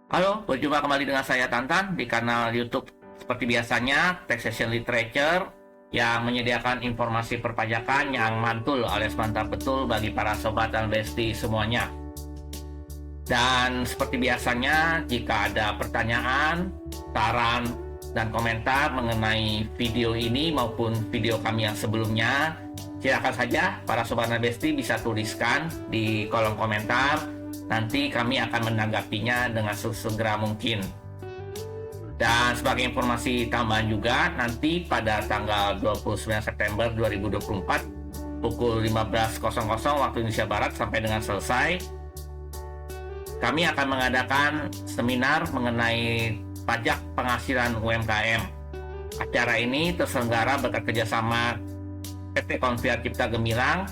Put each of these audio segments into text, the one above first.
Halo, berjumpa kembali dengan saya Tantan di kanal YouTube seperti biasanya Taxation Literature yang menyediakan informasi perpajakan yang mantul alias mantap betul bagi para sobat dan besti semuanya. Dan seperti biasanya, jika ada pertanyaan, saran, dan komentar mengenai video ini maupun video kami yang sebelumnya, silakan saja para sobat dan besti bisa tuliskan di kolom komentar. Nanti kami akan menanggapinya dengan sesegera mungkin. Dan sebagai informasi tambahan juga, nanti pada tanggal 29 September 2024 pukul 15.00 waktu Indonesia Barat sampai dengan selesai, kami akan mengadakan seminar mengenai pajak penghasilan UMKM. Acara ini terselenggara berkat kerjasama PT Konviar Cipta Gemilang,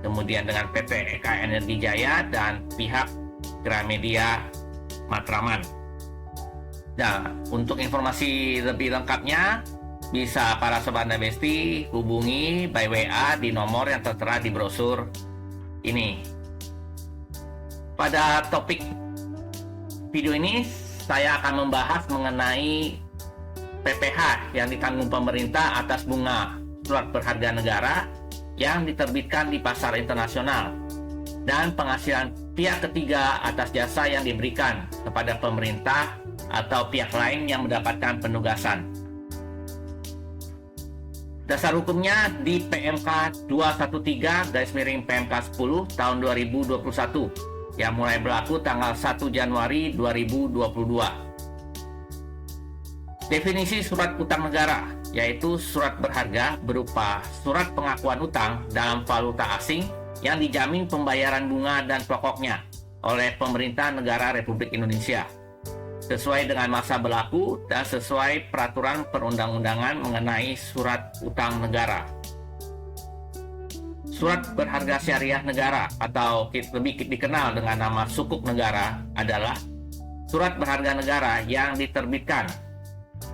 kemudian dengan PT Eka Energi Jaya dan pihak Gramedia Matraman. Nah, untuk informasi lebih lengkapnya bisa para sobat dan besti hubungi by WA di nomor yang tertera di brosur ini. Pada topik video ini saya akan membahas mengenai PPh yang ditanggung pemerintah atas bunga surat berharga negara yang diterbitkan di pasar internasional dan penghasilan pihak ketiga atas jasa yang diberikan kepada pemerintah atau pihak lain yang mendapatkan penugasan. Dasar hukumnya di PMK 213/PMK 10 tahun 2021 yang mulai berlaku tanggal 1 Januari 2022. Definisi surat utang negara yaitu surat berharga berupa surat pengakuan utang dalam valuta asing yang dijamin pembayaran bunga dan pokoknya oleh pemerintah negara Republik Indonesia sesuai dengan masa berlaku dan sesuai peraturan perundang-undangan mengenai surat utang negara. Surat berharga syariah negara atau lebih dikenal dengan nama sukuk negara adalah surat berharga negara yang diterbitkan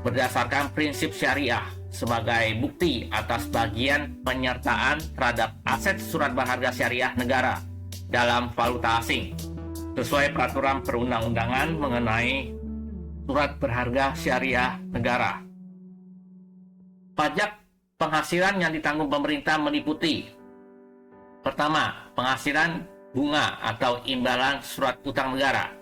berdasarkan prinsip syariah sebagai bukti atas bagian penyertaan terhadap aset surat berharga syariah negara dalam valuta asing sesuai peraturan perundang-undangan mengenai surat berharga syariah negara. Pajak penghasilan yang ditanggung pemerintah meliputi: pertama, penghasilan bunga atau imbalan surat utang negara,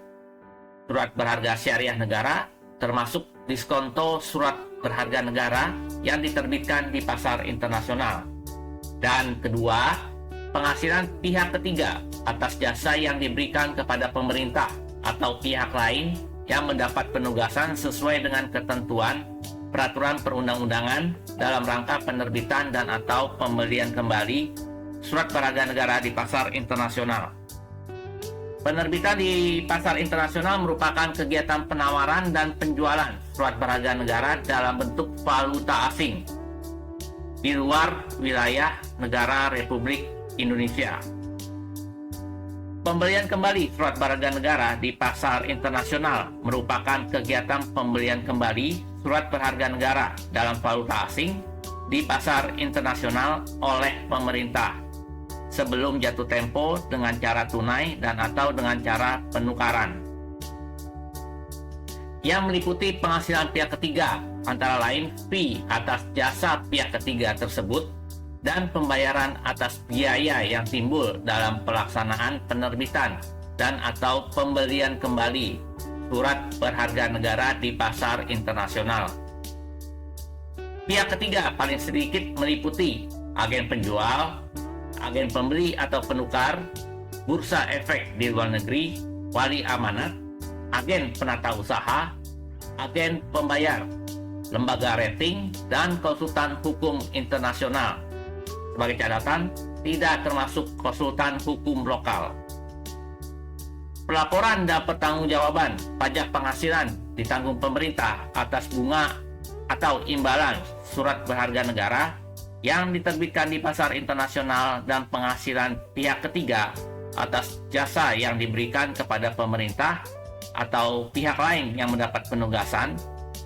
surat berharga syariah negara, termasuk diskonto surat berharga negara yang diterbitkan di pasar internasional. Dan kedua, penghasilan pihak ketiga atas jasa yang diberikan kepada pemerintah atau pihak lain yang mendapat penugasan sesuai dengan ketentuan peraturan perundang-undangan dalam rangka penerbitan dan atau pembelian kembali surat berharga negara di pasar internasional. Penerbitan di pasar internasional merupakan kegiatan penawaran dan penjualan surat berharga negara dalam bentuk valuta asing di luar wilayah negara Republik Indonesia. Pembelian kembali surat berharga negara di pasar internasional merupakan kegiatan pembelian kembali surat berharga negara dalam valuta asing di pasar internasional oleh pemerintah sebelum jatuh tempo dengan cara tunai dan atau dengan cara penukaran yang meliputi penghasilan pihak ketiga, antara lain fee atas jasa pihak ketiga tersebut dan pembayaran atas biaya yang timbul dalam pelaksanaan penerbitan dan atau pembelian kembali surat berharga negara di pasar internasional. Pihak ketiga paling sedikit meliputi agen penjual, agen pembeli atau penukar, bursa efek di luar negeri, wali amanat, agen penata usaha, agen pembayar, lembaga rating, dan konsultan hukum internasional. Sebagai catatan, tidak termasuk konsultan hukum lokal. Pelaporan dan pertanggungjawaban pajak penghasilan ditanggung pemerintah atas bunga atau imbalan surat berharga negara yang diterbitkan di pasar internasional dan penghasilan pihak ketiga atas jasa yang diberikan kepada pemerintah atau pihak lain yang mendapat penugasan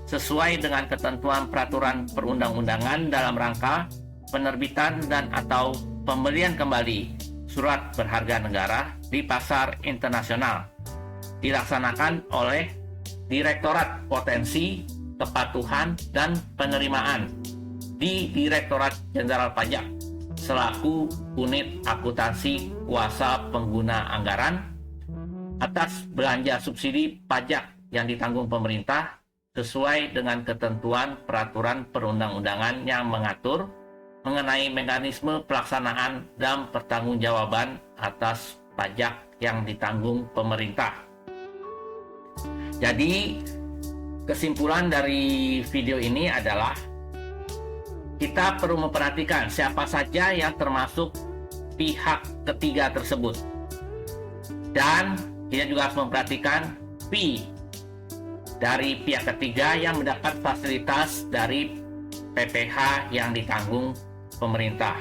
sesuai dengan ketentuan peraturan perundang-undangan dalam rangka penerbitan dan atau pembelian kembali surat berharga negara di pasar internasional dilaksanakan oleh Direktorat Potensi, Kepatuhan, dan Penerimaan di Direktorat Jenderal Pajak selaku unit akuntansi kuasa pengguna anggaran atas belanja subsidi pajak yang ditanggung pemerintah sesuai dengan ketentuan peraturan perundang-undangan yang mengatur mengenai mekanisme pelaksanaan dan pertanggungjawaban atas pajak yang ditanggung pemerintah. Jadi, kesimpulan dari video ini adalah kita perlu memperhatikan siapa saja yang termasuk pihak ketiga tersebut. Dan kita juga harus memperhatikan fee dari pihak ketiga yang mendapat fasilitas dari PPh yang ditanggung pemerintah.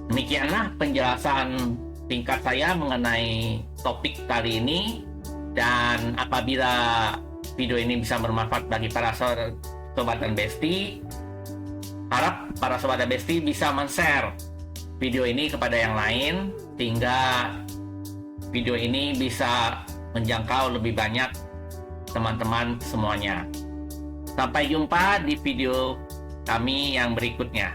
Demikianlah penjelasan singkat saya mengenai topik kali ini, dan apabila video ini bisa bermanfaat bagi para sobat dan besti, harap para sobat dan besti bisa men-share video ini kepada yang lain sehingga video ini bisa menjangkau lebih banyak teman-teman semuanya. Sampai jumpa di video kami yang berikutnya.